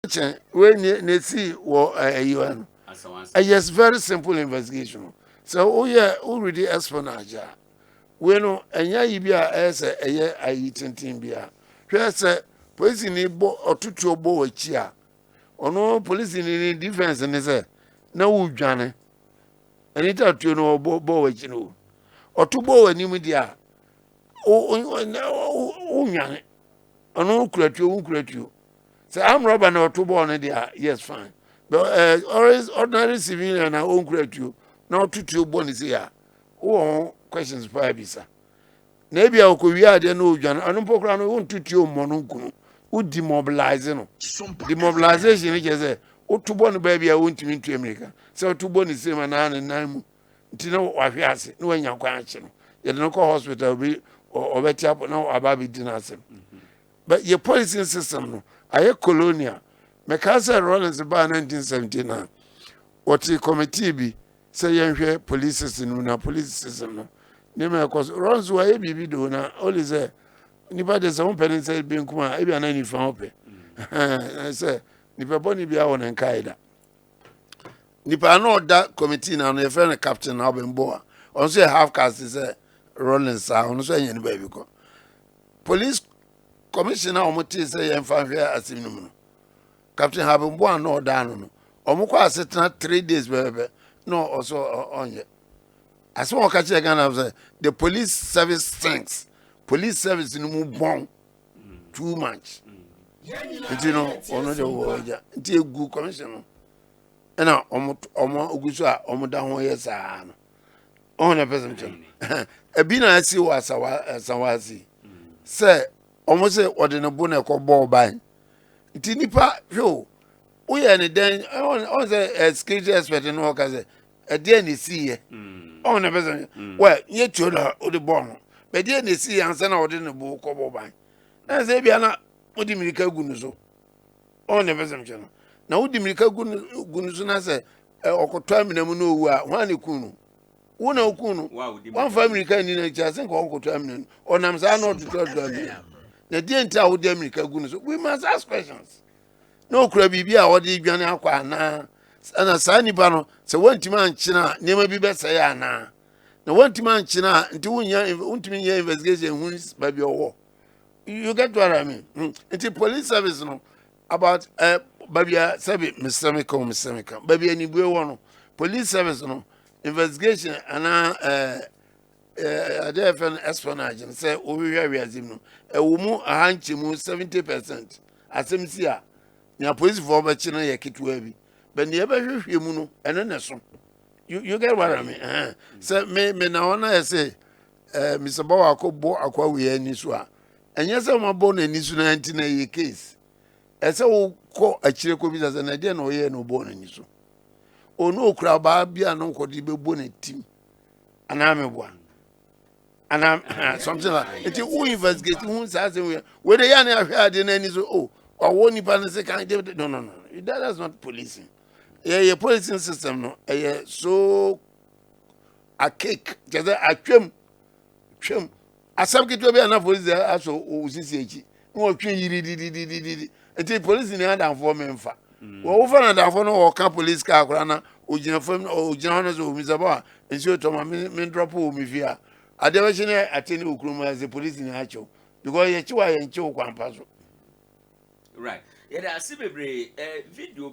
when you see what you are. Yes, very simple investigation. So, oh yeah, already espionage. We know, and ya ibia as a year I eating team beer. Just a police in a bo or two bo a chia. Or no police in defense and is a no Johnny. And it out you know bo you know. Or two bo and media. Oh, Yanni. Or no create you. So I'm robber or two born there. Yes, fine. But always ordinary civilian I won't create you. Now two born is here. Oh, questions for na ebia okowia ade na odwan anu pokra no won tutuo mmono nkunu wo demobilize no demobilization ni jeze otubo no ba bia wontimi ntu amerika se otubo ni sema na nan mu nti na wahwe ase na wanya kwa ache no ye no ko hospital bi obeti apo na aba bi dinase but your policing system no aye colonial mekasa Rollins ba 1979 what committee bi say yenhwe police system na police system no name cause runs why bibi do na only say nipa de some pen say be nkuma e bia na ni fa ope say nipa boni bia won nkaida nipa na oda committee na no e friend captain na obembo on say half caste say Rollins on so yen ba bi ko police commissioner omote say yen fa hwe asim no captain habembo na oda no omukọ asetena 3 days bebe no also onye. As one catch again, I say the police service stinks. Police service no more bon too much. You know, ono the word. It's a good commission. And now, omo ugusa omo da ho yes ah. On a person. E bi na asi wa sawasi. Say omo say ordinable na ko ball by. Nti nipa yo. We are den on say security expert no ka say e dey ni see here. On a person, well, yet you know, the bomb. But then they see and send out in the book of by. As they be not what the America Gunuzo. On a person. Now, the America Gunuzuna say, or could tell me no, one kunu. One kunu. One family can in a chance and Uncle Terminal, or Namsa not to tell them. They didn't tell the America Gunuzo. We must ask questions. No crabby be our deep Yana. And a signy bano, so one man china, never be better say na. No one man china, until your investigation wins by your war. You get what I mean? It's a police service no about baby sabi Mr. Baby any one police service no investigation and a different espionage and say we are no a woman a hanchimu 70%. As him see ya police for china ya kitwebi. But never hear you and then so you get what I mean. So me now I say Mr. Bawa ko bo akwa we ani so a. Enye se mo bo na ni so na anti na ye case. E se wo ko akire ko bi za na de na oye no bo na ni so. Onu okura ba bia no ko di be bo na tim. Ana me bo. Ana something like it who investigate who say we dey ya na ahwe ade na ni so oh owo ni pa na se kan no that's not policing. Yeah, policing system no. So a cake, just a trim. A subject to be enough police also OCCH. No train you until police in the hand and for memfa. Well, over and down for no police car, grana, Ujina firm or Johannes or Mizaba, and so to my men drop home if you are. I never seen attend Ukruma as the police in Hacho because you are in Choke one puzzle. Right. Yeah, I see video.